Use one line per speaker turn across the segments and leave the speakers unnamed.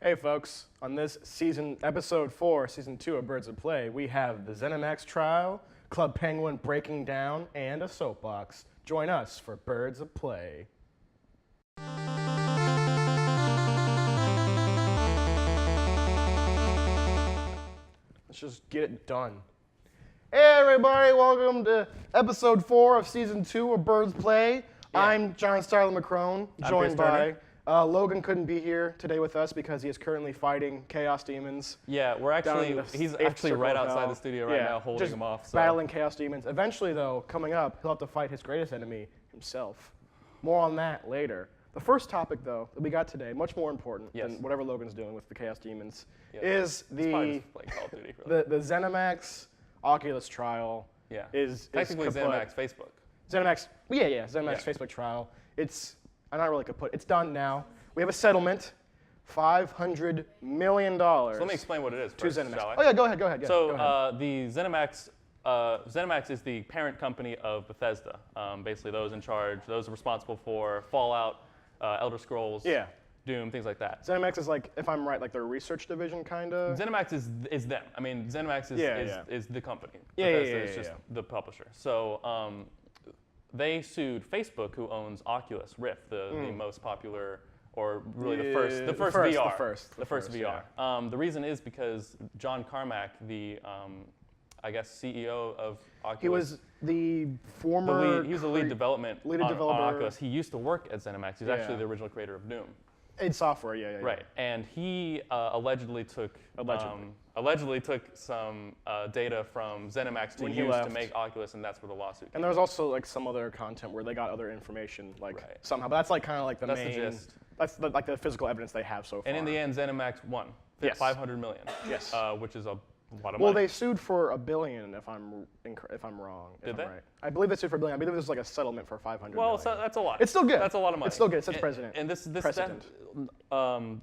Hey folks, on this episode 4, season 2 of Birds of Play, we have the ZeniMax trial, Club Penguin breaking down, and a soapbox. Join us for Birds of Play. Let's just get it done. Hey everybody, welcome to episode 4 of season 2 of Birds of Play. Yeah. I'm John Starler McCrone, joined by... Logan couldn't be here today with us because he is currently fighting Chaos Demons.
Yeah, he's actually right outside the studio right now holding them off. So.
Battling Chaos Demons. Eventually, though, coming up, he'll have to fight his greatest enemy, himself. More on that later. The first topic, though, that we got today, much more important than whatever Logan's doing with the Chaos Demons, is the ZeniMax Oculus trial.
Yeah,
is
technically ZeniMax Facebook.
ZeniMax Facebook trial. I'm not really kaput. It's done now. We have a settlement, $500 million. So
let me explain what it is first, shall I?
Oh yeah, go ahead.
So the ZeniMax is the parent company of Bethesda. Basically, those in charge, those responsible for Fallout, Elder Scrolls, Doom, things like that.
ZeniMax is like, if I'm right, like their research division, kind of.
ZeniMax is them. I mean, ZeniMax is the company.
Bethesda
is just the publisher. So. They sued Facebook, who owns Oculus Rift, the most popular, or really the first VR. The reason is because John Carmack, the I guess CEO of Oculus.
He was the former.
He was the lead developer on Oculus. He used to work at ZeniMax. He's actually the original creator of Doom.
In software,
Right, and he allegedly took some data from ZeniMax to use to make Oculus, and that's where the lawsuit came.
And there was also like some other content where they got other information, somehow. But that's like kind of like the main.
The gist.
That's like the physical evidence they have so far.
And in the end, ZeniMax won. $500 million.
Yes.
Which is a lot of money.
Well, they sued for $1 billion, if I'm wrong.
Did they?
Right. I believe they sued for $1 billion. I believe it was like a settlement for $500 million.
Well, that's a lot.
It's still good.
That's a lot of money.
It's still good. It says president.
And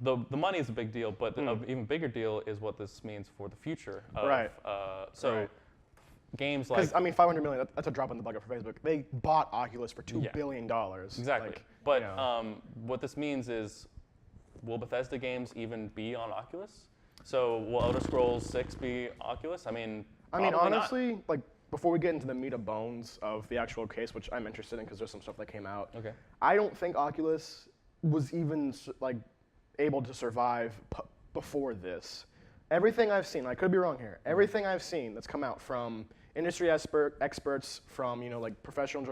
the money is a big deal, but an even bigger deal is what this means for the future. Games like.
Because I mean, $500 million. That's a drop in the bucket for Facebook. They bought Oculus for $2 billion.
Exactly. What this means is, will Bethesda games even be on Oculus? So will Elder Scrolls 6 be Oculus? I mean,
honestly, like before we get into the meat and bones of the actual case, which I'm interested in because there's some stuff that came out.
Okay.
I don't think Oculus was even like able to survive before this. Everything I've seen, I could be wrong here. Everything I've seen that's come out from industry experts, from like professional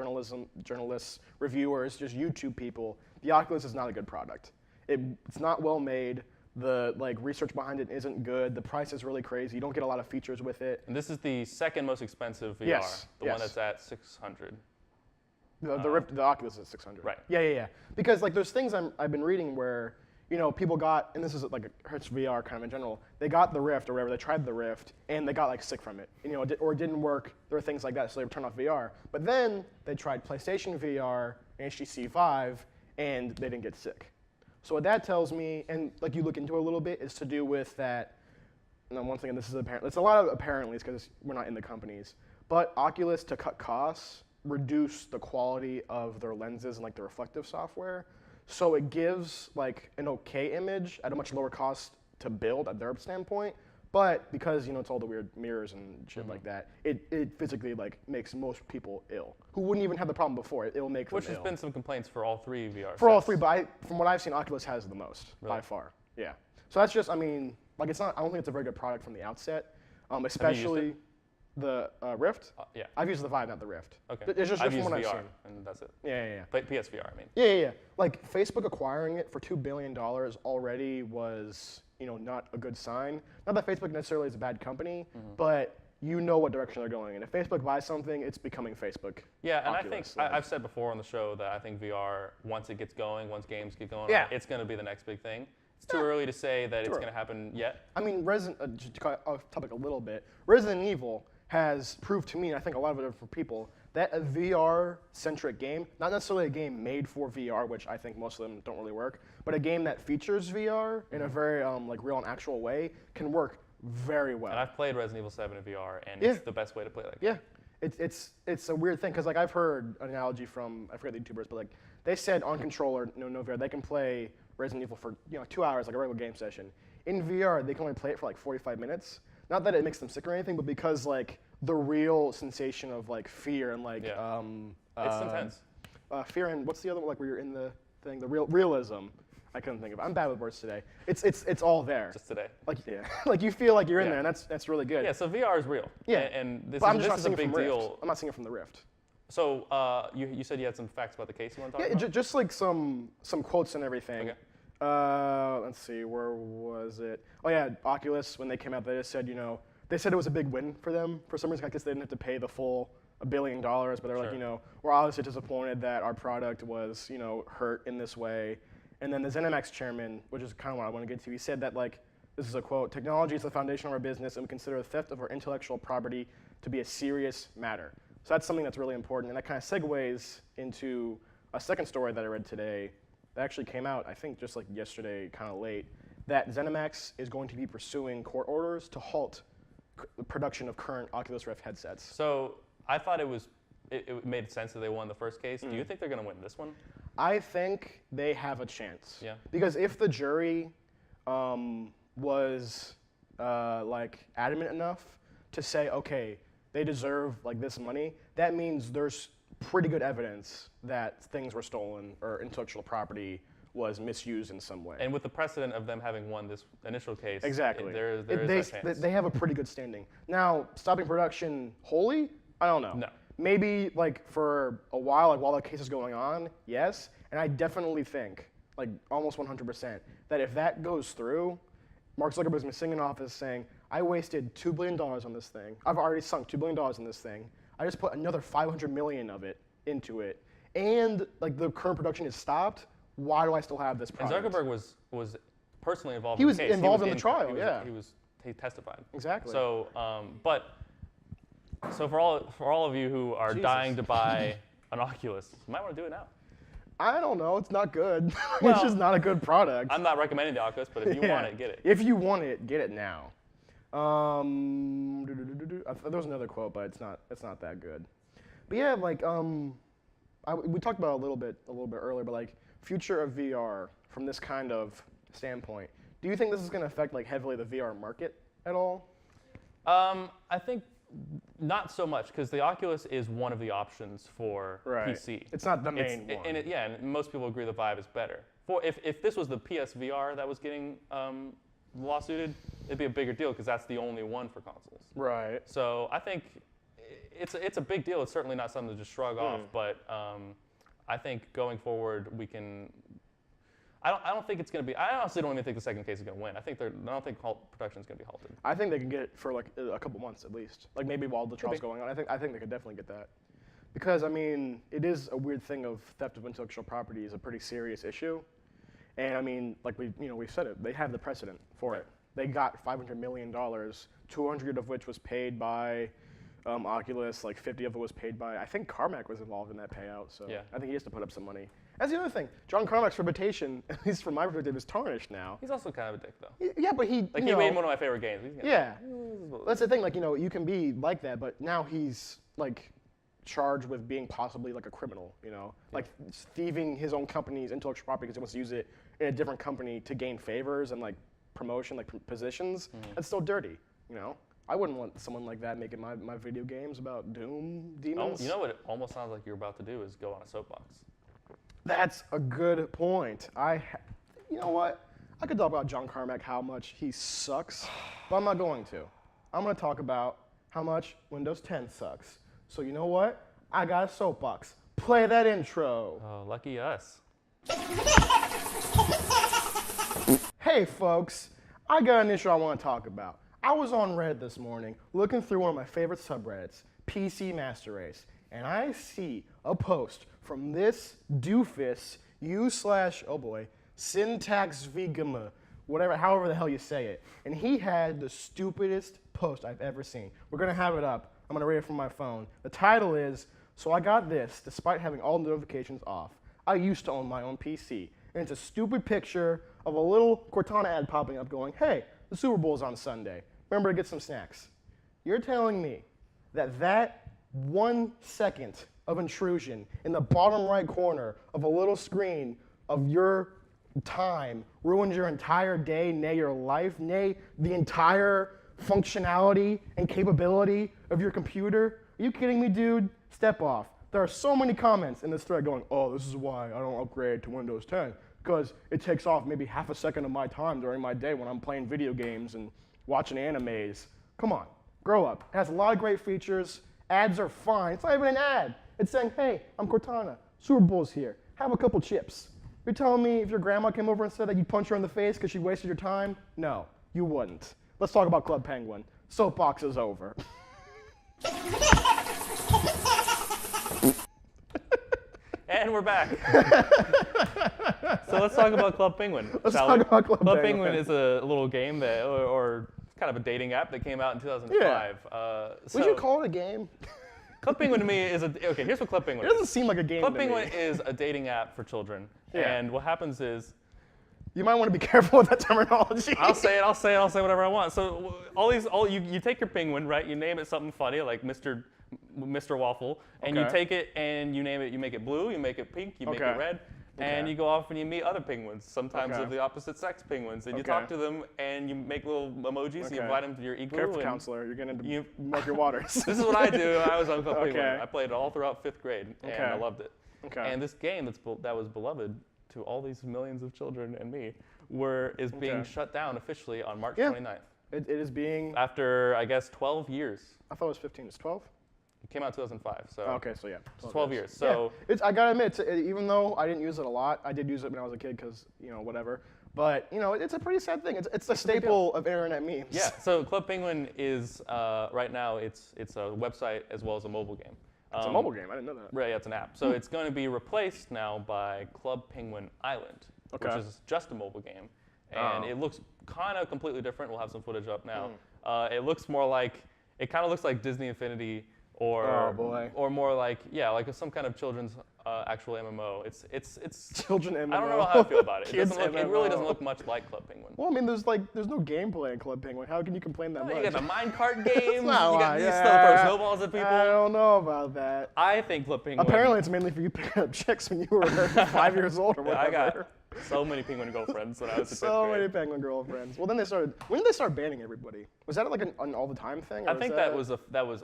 journalists, reviewers, just YouTube people, the Oculus is not a good product. It's not well made. The research behind it isn't good. The price is really crazy. You don't get a lot of features with it.
And this is the second most expensive VR. The one that's at $600.
The Oculus is $600.
Right.
Yeah. Because there's things I've been reading where people got, and this is like a Hertz VR kind of in general. They got the Rift or whatever. They tried the Rift and they got sick from it. Or it didn't work. There were things like that, so they turned off VR. But then they tried PlayStation VR and HTC Vive, and they didn't get sick. So what that tells me, and you look into it a little bit, is to do with that. And one thing, and this is apparent. It's a lot of apparentlys because we're not in the companies. But Oculus, to cut costs, reduced the quality of their lenses and the reflective software. So it gives an okay image at a much lower cost to build at their standpoint. But because it's all the weird mirrors and shit like that, it physically makes most people ill who wouldn't even have the problem before. It will make them ill.
Which has been some complaints for all three VR.
For all three, but from what I've seen, Oculus has the most by far. Yeah. So that's just, it's not. I don't think it's a very good product from the outset, especially the Rift.
Yeah.
I've used the Vive, not the Rift.
Okay.
It's just
I've
from
used
what
VR,
I've seen.
and that's it.
Yeah.
PSVR, I mean.
Yeah. Facebook acquiring it for $2 billion already was. Not a good sign. Not that Facebook necessarily is a bad company, but what direction they're going in. If Facebook buys something, it's becoming Facebook.
Yeah, and
Oculus,
I think I've said before on the show that I think VR, once it gets going, once games get going, it's going to be the next big thing. It's too early to say that it's going to happen yet.
I mean, just to cut off topic a little bit, Resident Evil has proved to me, and I think a lot of other people, that a VR-centric game, not necessarily a game made for VR, which I think most of them don't really work, but a game that features VR in a very real and actual way can work very well.
And I've played Resident Evil 7 in VR, and it's the best way to play that game.
Yeah, it's a weird thing because I've heard an analogy from, I forget the YouTubers, but they said on controller, no VR, they can play Resident Evil for 2 hours, like a regular game session. In VR, they can only play it for like 45 minutes. Not that it makes them sick or anything, but because like the real sensation of like fear and like
it's intense.
Fear and what's the other one, like where you're in the thing, the realism. I couldn't think of it. I'm bad with words today. It's all there.
Just today.
Like like you feel like you're in there, and that's really good.
Yeah, so VR is real.
Yeah,
and this is a big
from
deal.
Rift. I'm not seeing it from the Rift.
So you said you had some facts about the case you want to talk about?
Just like some quotes and everything.
Okay.
Let's see, where was it? Oh yeah, Oculus, when they came out, they just said, they said it was a big win for them. For some reason, I guess they didn't have to pay the full $1 billion, but they're like, we're obviously disappointed that our product was, hurt in this way. And then the ZeniMax chairman, which is kind of what I want to get to, he said that, like, this is a quote, "Technology is the foundation of our business, and we consider the theft of our intellectual property to be a serious matter." So that's something that's really important, and that kind of segues into a second story that I read today that actually came out, I think, just like yesterday, kind of late, that ZeniMax is going to be pursuing court orders to halt the production of current Oculus Rift headsets.
So I thought it made sense that they won the first case. Do you think they're going to win this one?
I think they have a chance.
Yeah.
Because if the jury was like adamant enough to say, okay, they deserve like this money, that means there's pretty good evidence that things were stolen or intellectual property was misused in some way.
And with the precedent of them having won this initial case,
exactly,
there is that chance.
They have a pretty good standing. Now, stopping production wholly, I don't know.
No.
Maybe like for a while, like while the case is going on, yes. And I definitely think, like almost 100%, that if that goes through, Mark Zuckerberg's been sitting in office saying, I wasted $2 billion on this thing. I've already sunk $2 billion in this thing. I just put another 500 million of it into it. And like the current production is stopped. Why do I still have this product?
And Zuckerberg was personally involved
in
the case.
He was involved in the trial,
He testified.
Exactly.
So, so for all of you who are dying to buy an Oculus, you might want to do it now.
I don't know. It's not good.
Well,
it's just not a good product.
I'm not recommending the Oculus, but if you want it, get it.
If you want it, get it now. There was another quote, but it's not that good. But yeah, like we talked about it a little bit earlier, but like future of VR from this kind of standpoint. Do you think this is going to affect like heavily the VR market at all?
I think not so much, because the Oculus is one of the options for PC.
It's not the main one.
And most people agree the Vive is better. If this was the PSVR that was getting lawsuited, it'd be a bigger deal because that's the only one for consoles.
Right.
So I think it's a big deal. It's certainly not something to just shrug off, but I think going forward we can. I don't think it's going to be. I honestly don't even think the second case is going to win. I don't think production is going to be halted.
I think they can get it for like a couple months at least. Like maybe while the trial's going on. I think they could definitely get that. Because I mean, it is a weird thing of theft of intellectual property is a pretty serious issue. And I mean, like we've said it. They have the precedent for it. They got $500 million, 200 of which was paid by Oculus. Like 50 of it was paid by. I think Carmack was involved in that payout. So I think he has to put up some money. That's the other thing. John Carmack's reputation, at least from my perspective, is tarnished now.
He's also kind of a dick, though.
Yeah, but he
made one of my favorite games.
That's the thing. Like you can be like that, but now he's like charged with being possibly like a criminal. Like thieving his own company's intellectual property because he wants to use it in a different company to gain favors and like promotion, like positions. That's still dirty. I wouldn't want someone like that making my video games about doom demons.
You know what it almost sounds like you're about to do is go on a soapbox.
That's a good point. You know what? I could talk about John Carmack, how much he sucks, but I'm not going to. I'm going to talk about how much Windows 10 sucks. So you know what? I got a soapbox. Play that intro.
Oh, lucky us.
Hey folks, I got an issue I want to talk about. I was on Reddit this morning looking through one of my favorite subreddits, PC Master Race, and I see a post from this doofus, syntax vigama, however the hell you say it. And he had the stupidest post I've ever seen. We're gonna have it up. I'm gonna read it from my phone. The title is, "So I got this despite having all notifications off. I used to own my own PC." And it's a stupid picture of a little Cortana ad popping up going, "Hey, the Super Bowl's on Sunday. Remember to get some snacks." You're telling me that 1 second of intrusion in the bottom right corner of a little screen of your time ruins your entire day, nay your life, nay the entire functionality and capability of your computer? Are you kidding me, dude? Step off. There are so many comments in this thread going, oh, this is why I don't upgrade to Windows 10, because it takes off maybe half a second of my time during my day when I'm playing video games and watching animes. Come on, grow up. It has a lot of great features. Ads are fine. It's not even an ad. It's saying, hey, I'm Cortana. Super Bowl's here. Have a couple chips. You're telling me if your grandma came over and said that you'd punch her in the face because she wasted your time? No, you wouldn't. Let's talk about Club Penguin. Soapbox is over.
And we're back. So let's talk about Club Penguin.
Let's talk about
Club Penguin is a little game that, or kind of a dating app that came out in 2005.
Yeah. Would you call it a game?
Club Penguin to me is okay, here's what Club Penguin
is. It doesn't seem like a game
Club
to me.
Penguin is a dating app for children.
Yeah.
And what happens is,
you might want to be careful with that terminology.
I'll say whatever I want. So you take your penguin, right? You name it something funny like Mr. Waffle, and you take it and you name it. You make it blue, you make it pink, you make it red, and you go off and you meet other penguins, sometimes of the opposite sex penguins, and you talk to them and you make little emojis. And you invite them to your igloo.
Careful, counselor. You're going to mark your waters.
This is what I do. I was on Club Penguin. I played it all throughout 5th grade, and I loved it. And this game that was beloved to all these millions of children and me is being shut down officially on March 29th.
It is being...
After, I guess, 12 years.
I thought it was 15. It's 12?
It came out in 2005, so...
Okay, so yeah.
12 years. So
yeah. I gotta admit, even though I didn't use it a lot, I did use it when I was a kid because, whatever. But, it's a pretty sad thing. It's a staple of internet memes.
Yeah, so Club Penguin is, right now, it's a website as well as a mobile game.
It's a mobile game, I didn't know that.
Right, yeah, it's an app. So it's going to be replaced now by Club Penguin Island, which is just a mobile game. And it looks kind of completely different. We'll have some footage up now. It looks more like, it kind of looks like Disney Infinity or more like, like some kind of children's actual MMO. It's
children MMO.
I don't know how I feel about it. It really doesn't look much like Club Penguin.
Well, I mean, there's no gameplay in Club Penguin. How can you complain that much?
You got the minecart games. You
got
throw snowballs at people.
I don't know about that.
I think Club Penguin.
Apparently, it's mainly for you picking up chicks when you were 5 years old or whatever.
I got so many penguin girlfriends when I was in 5th grade.
So many penguin girlfriends. Well, then when did they start banning everybody? Was that like an all the time thing?
I think that was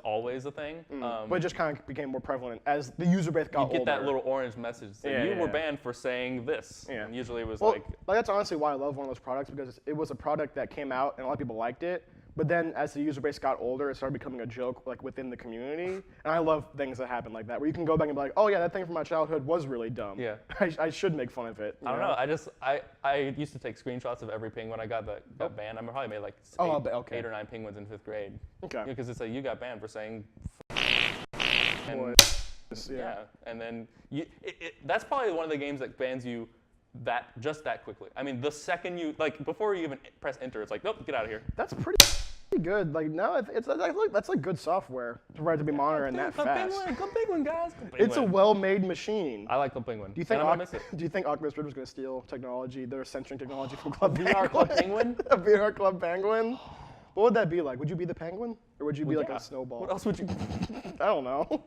always a thing.
But it just kind of became more prevalent as the user base got older.
You get that little orange message saying you were banned for saying this.
Yeah.
And usually it was
like that's honestly why I love one of those products, because it was a product that came out and a lot of people liked it. But then as the user base got older, it started becoming a joke like within the community. And I love things that happen like that, where you can go back and be like, oh yeah, that thing from my childhood was really dumb.
Yeah.
I should make fun of it.
I don't know. I used to take screenshots of every penguin I got banned. I probably made like 8 or 9 penguins in 5th grade.
Okay.
Because it's like you got banned for saying. And then that's probably one of the games that bans you that quickly. I mean, the second before you even press enter, it's like, nope, get out of here.
That's pretty good. Like, no, that's like good software for it to be monitoring that fast.
Club Penguin, guys.
It's a well-made machine.
I like Club Penguin.
Do you think Oculus Rift was going to steal technology, their censoring technology from Club Penguin?
VR Club Penguin?
A VR Club Penguin? What would that be like? Would you be the penguin, or would you be like a snowball?
What else would you?
I don't know.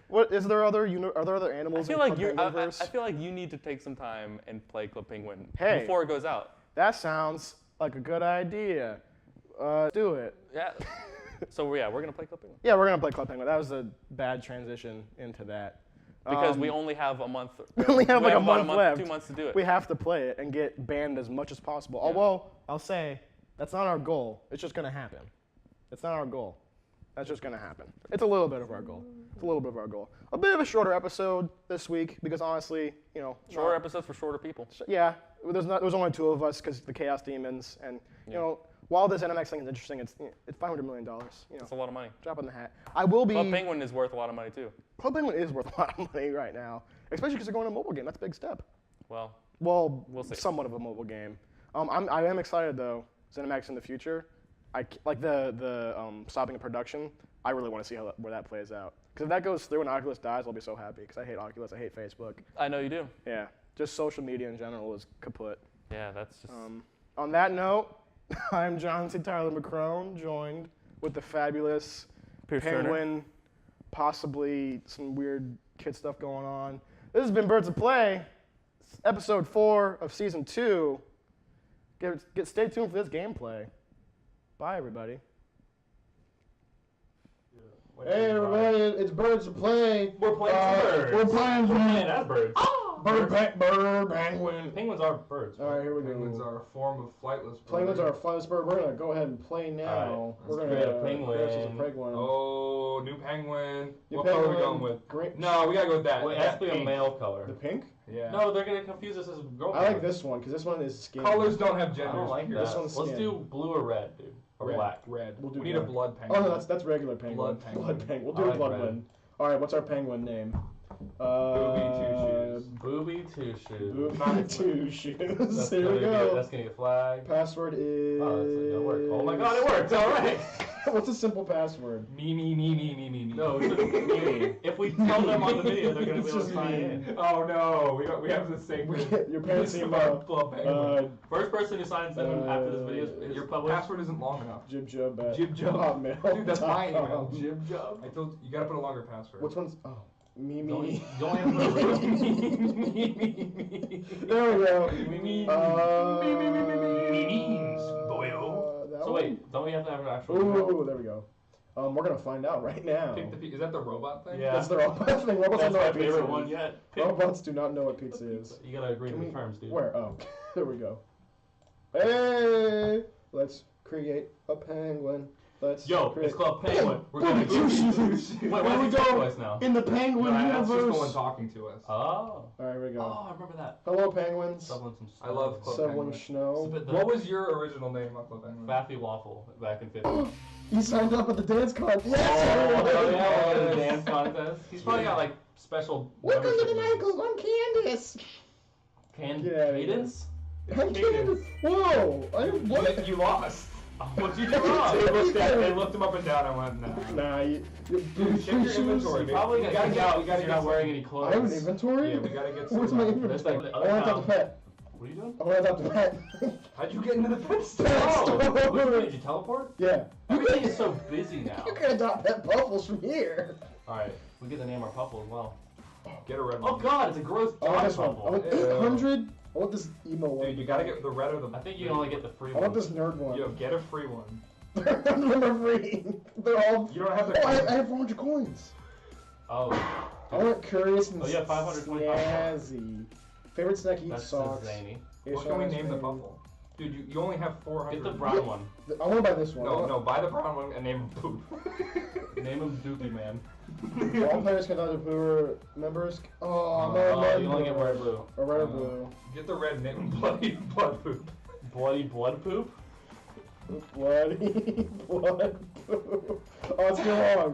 What is there other? Are there other animals in Club Penguinverse?
I feel like you need to take some time and play Club Penguin
before
it goes out.
That sounds like a good idea. Do it.
Yeah. So we're gonna play Club Penguin.
Yeah, we're gonna play Club Penguin. That was a bad transition into that.
Because we only have a month.
We only have like a month left.
2 months to do it.
We have to play it and get banned as much as possible. Yeah. Well, I'll say that's not our goal. It's just gonna happen. It's not our goal. That's just gonna happen. It's a little bit of our goal. It's a little bit of our goal. A bit of a shorter episode this week because honestly,
shorter episodes for shorter people.
Yeah, there's only 2 of us because the Chaos Demons, and while this NMX thing is interesting, it's $500 million.
It's a lot of money.
Drop in the hat. I will be.
Club Penguin is worth a lot of money too.
Club Penguin is worth a lot of money right now, especially because they're going to a mobile game. That's a big step.
Well,
we'll see. Somewhat of a mobile game. I am excited though. ZeniMax in the future. I like the stopping of production. I really want to see where that plays out. Because if that goes through and Oculus dies, I'll be so happy. Because I hate Oculus. I hate Facebook.
I know you do.
Yeah. Just social media in general is kaput.
Yeah, that's just.
On that note, I'm John C. Tyler McCrone, joined with the fabulous Penguin, possibly some weird kid stuff going on. This has been Birds of Play. episode 4 of season 2. Stay tuned for this gameplay. Bye, everybody.
Hey everybody, it's Birds to Play.
We're playing some birds.
We're playing
as birds.
Bird, penguin.
Penguins are birds.
All right, here we go.
Penguins are a form of flightless bird.
Penguins are a flightless bird. We're gonna go ahead and play now.
All right,
We're
let's
gonna
create a penguin.
Oh, new penguin.
New
What color are we
penguin.
going with?
Green.
No, we gotta go with that.
Wait, it
that
has to be a
pink.
male color.
The pink?
Yeah.
No, they're gonna confuse us as girl.
I like this one because this one is skin.
Colors don't have
I
genders.
don't like
Here.
This
that.
one's
Let's
skin.
do blue or red, dude. Or
Red.
black.
Red.
We'll do
we need
red.
a blood
Oh
penguin.
no, that's regular penguin.
Blood penguin.
Blood penguin. We'll
I
do a
like
blood
red.
one. All right, what's our penguin name?
Booby Two Shoes.
Booby two shoes.
Booby Two Shoes.
That's
Here
gonna
we
get-
go.
That's gonna get flagged.
Password is.
Oh, that's gonna work. Oh my god, it worked! All right.
What's a simple password?
Me.
No, it's just me. If we tell them on the video, they're gonna
It's
be able to
just
sign
me.
in.
Oh no, we have the same.
Your parents
This
name
is our blood penguin.
First person who signs in after this video is
Your
published.
password isn't long enough.
Jibjub at
Jibjub.
Hotmail.
Dude, that's my email.
Jib job.
I told you gotta put a longer password.
Which one's? Oh, me.
Don't you have to put a
There we go.
So wait, don't we have to have an actual?
Ooh, there we go. We're gonna find out right now.
Pick the, is that the robot thing?
Yeah.
That's the robot thing. Robots
That's
don't know
my
what pizza
favorite
is.
one yet. Pick-
Robots do not know what pizza is.
You gotta agree
Can
to
we-
the terms, dude.
Where? Oh, there we go. Hey, let's create a penguin. Let's
Yo,
create...
it's called Penguin. We're gonna
Booby Two Shoes.
Wait, why is he talking to us now?
In the penguin
That's just the one
universe.
talking to us.
Oh.
All right, here we go.
Oh, I remember that.
Hello, penguins.
Shoveling some
I love
snow.
Club
Someone
Penguin.
Snow.
What was your original name, Uncle Penguin?
Faffy Waffle back in 50s.
He signed up at the dance contest. Yes!
Oh, yeah, the dance contest. He's probably got like special.
Welcome to the
membership
Michaels. I'm Candace.
Yeah, Cadence?
I'm Candace. Whoa! What?
You lost.
What'd you do
They
wrong?
looked him up and down. I went, nah.
Nah, you
Dude, check your inventory.
You probably
We
got kicked out
we
because you're not wearing any
I have an
clothes.
inventory?
Yeah, we gotta get some.
Where's my
There's
inventory?
like the
I
other
want to adopt a
town.
pet.
What are you doing?
I want to adopt a pet.
How'd you get into the pit stop?
Oh, which way did you teleport?
Yeah.
Everything is so busy now.
You can adopt pet buffles from here.
Alright, we get to name our puffle as well.
Get a red
Oh
one.
god, it's a gross
I want
dog
this one. I
puffle.
want 800. I want this emo one.
Dude, you gotta get the red or the.
I think you can only get the free
I want
one.
this nerd one.
Yo, get a free one.
None of them are free. They're all.
You don't have the.
Oh, I have 400 coins.
Oh,
I want curious and
Oh, yeah, 525.
snazzy. Favorite snack, eat
that's
socks.
zany.
What can we name the puffle? Dude, you only have 400.
Get the brown one.
I want to buy this one.
No, buy the brown one and name him Poop.
Name him Doopy Man.
All players can adopt who are members. Oh, I'm
Oh,
a
you only get red or blue.
Or red or blue.
Get the red, name him Bloody Blood Poop.
Bloody blood poop?
Bloody blood poo. Oh, it's too long.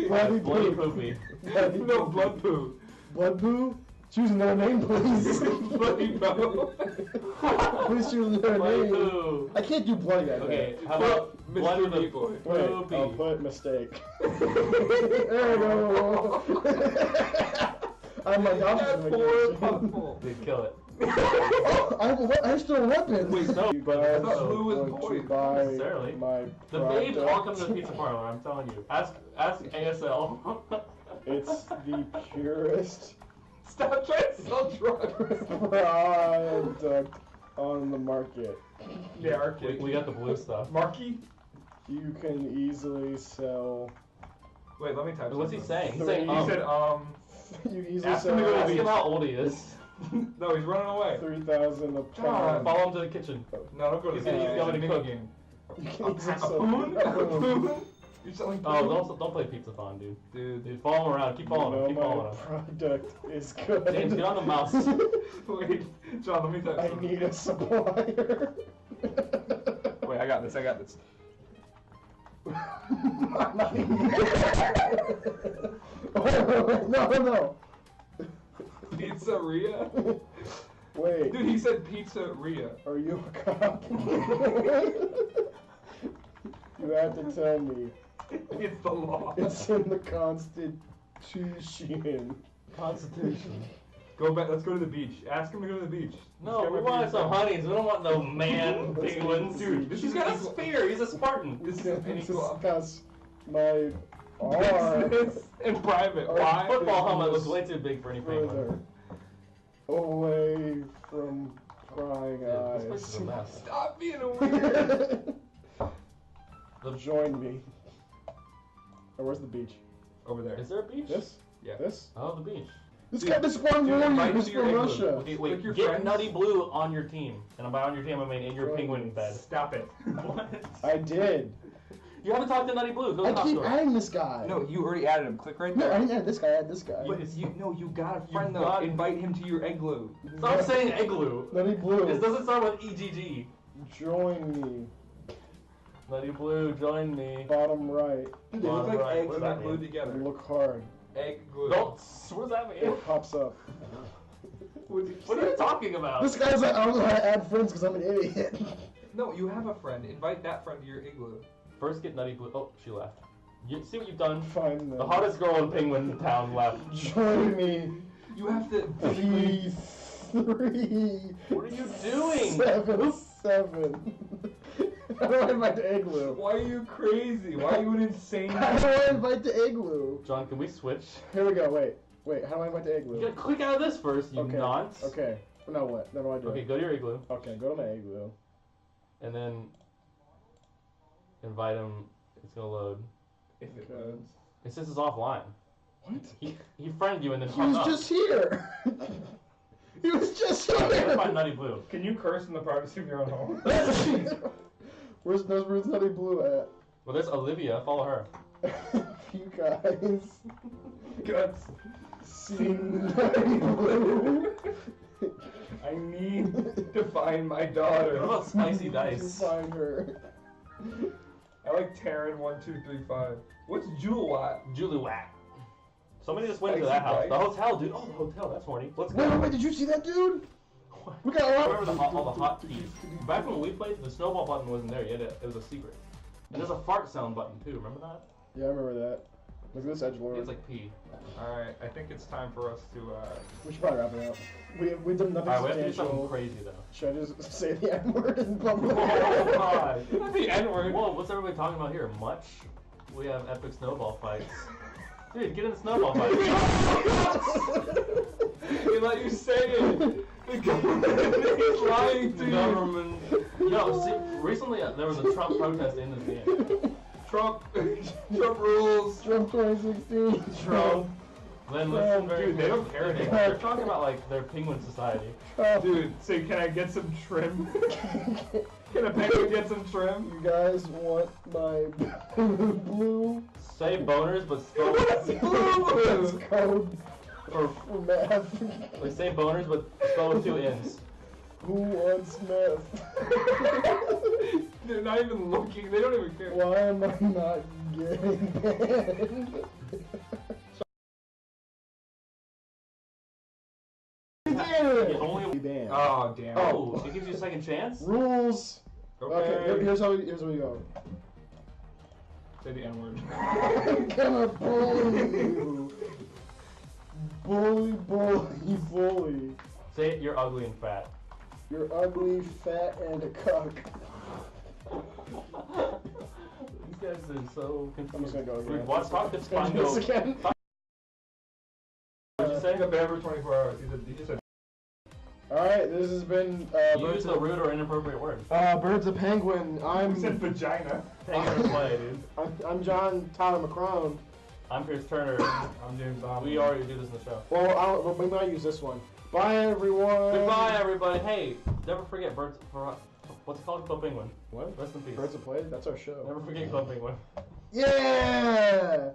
Bloody
Bloody
poo.
poopy.
Bloody
No,
poo.
Blood Poo.
Blood poo? Choose another name, please.
Bloody no.
Please choose another
Bloody
name.
poo.
I can't do bloody like
Okay,
that.
how about
Mr.
blood with a
Meat Boy.
Wait,
poopy?
I'll put mistake. There we go. I'm my
That
adoption
poor
vacation.
puffle.
Dude, kill it.
Oh, I have still weapons.
Wait, no,
You
but
guys
I thought
blue was
want to
poison.
buy
Necessarily.
my
The babes all come
product?
to the pizza parlor, I'm telling you. Ask ASL.
It's the purest
Stop trying to sell drugs.
product on the market.
Yeah, arcade.
we got the blue stuff.
Marky?
You can easily sell.
Wait, let me type
What's he
something.
saying? He's
He
saying,
He said,
You easily
Ask him to go to
sell
ask him how old he is.
no, he's running away.
3,000 a
John,
pound.
Follow him to the kitchen.
No, don't go to
He's
the
gonna-
game.
he's going to
It's a
cook.
mini game.
You
A
can easily
poon?
sell
A poon? You're selling
Oh,
poon?
don't play pizza phone, dude.
Dude.
Dude, follow him around. Keep following him. Keep
my
following him.
product is good.
James, get on the mouse.
Wait, John, let me type
I
something.
need a supplier.
Wait, I got this.
No.
Pizzeria?
Wait.
Dude, he said pizzeria.
Are you a cop? You have to tell me.
It's the law.
It's in the Constitution.
Constitution.
Go back. Let's go to the beach. Ask him to go to the beach.
No,
Let's
we
go
want
back
some
to
honeys. We don't want no man
Let's go
penguins.
Dude,
this
He's
is
got a
equal-
spear. He's a Spartan.
This is
This
an equal
discuss my art
business in private.
Our
Why?
Football helmet looks way too big for any penguin.
further. away from prying
This place is a
eyes.
mess.
Stop being a weird.
Join me. Oh, where's the beach?
Over there.
Is there a beach?
This?
Yeah.
This?
Oh, the beach.
This
Dude,
guy, this one
dude,
warrior
invite
is
to your
from
igloo.
Russia.
Okay,
Click
wait.
your
Get
friends.
Nutty Blue on your team, and by on your team I mean in your penguin bed.
Stop it.
What?
I did.
You haven't talked to Nutty Blue. Go
I
talk
keep
to her.
adding this guy.
No, you already added him. Click right
No,
there.
I didn't add this guy. I add this guy.
But you got a friend though.
got-
Invite him to your igloo.
Stop saying igloo.
Nutty Blue.
This doesn't start with EGG.
Join me.
Nutty Blue, join me.
Bottom right.
Dude, they look like
Right,
eggs
what does
not
that
glued
mean?
together.
Look hard.
Egg glue.
Don't. What does that mean?
It pops up.
What are you talking about?
This guy's like, I don't know how to add friends because I'm an idiot.
No, you have a friend. Invite that friend to your igloo.
First get Nutty Blue. Oh, she left. You see what you've done?
Find them.
The hottest girl in Penguin Town left.
Join me.
You have to.
P3.
What are you doing?
7. How do I invite the igloo?
Why are you crazy? Why are you an insane?
How do I invite the igloo?
John, can we switch?
Here we go. Wait. How do I invite the
You
igloo?
gotta click out of this first, you
Okay.
nonce.
Okay. Now what? Now what do I do?
Okay, go to your igloo,
Okay, go to my igloo.
and then invite him. It's gonna load.
If it
Okay.
loads.
It says it's offline.
What?
He friended you and then
He
hung
was
up.
just here. He was just
Alright, we gotta find
here.
Nutty Blue.
Can you curse in the privacy of your own home?
Where's Nutty Blue at?
Well, there's Olivia. Follow her.
You guys
Guts.
seen Nutty Blue.
I need to find my
What
daughter.
about Spicy
You
Dice?
find her.
I like Taryn1235. What's Jewel
Julie Whack. Somebody just went to
Spicy
that house.
Dice.
The hotel, dude. Oh, the hotel. That's horny. Let's go.
Wait, did you see that dude? We got a
I
lot.
remember all the hotkeys. Back when we played, the snowball button wasn't there yet. It was a secret. And there's a fart sound button too. Remember that?
Yeah, I remember that. Look at this edgelord.
It's like pee.
Alright, I think it's time for us to,
We should probably wrap it up. We did nothing
Alright, we have to do something
substantial.
crazy though.
Should I just say the N word in public?
Oh god.
the N-word.
Whoa, what's everybody talking about here? Much? We have epic snowball fights. Dude, get in the snowball fight.
We let you say it. The government is lying to you.
Government. Yo, see, recently there was a Trump protest in this game.
Trump rules.
Trump 2016.
Trump. Then listen very
Dude, they don't care
carefully.
anymore.
They're talking about like their penguin society.
Dude, say, can I get some trim? Can a penguin get some trim?
You guys want my blue?
Say boners, but spell
That's code
or
for math.
like say boners, but spell with 2 N's.
Who wants meth?
They're not even looking. They don't even care.
Why am I not getting banned?
Only.
Banned.
Oh, damn.
Oh, it gives you a second chance.
Rules.
Okay.
Okay, here's how we go.
Say the N-word.
I'm gonna bully you. Bully.
Say it. You're ugly and fat.
You're ugly, fat, and a cuck.
These guys are so confused.
I'm just gonna go again.
Wait, what? Talk to
Let's go do
Spango.
this again.
What'd you say?
Take a bed for 24 hours. He said.
Alright, this has been
Use the rude or inappropriate word.
Birds of Penguin.
He said vagina.
Take it or play, dude.
I'm John Tyler McCrone.
I'm Pierce Turner.
I'm James Bond.
We already do this in the show.
Well, we might use this one. Bye, everyone.
Goodbye, everybody. Hey, never forget birds. What's it called? Club Penguin.
What?
Rest in peace.
Birds of Play? That's our show.
Never forget Club Penguin.
Yeah!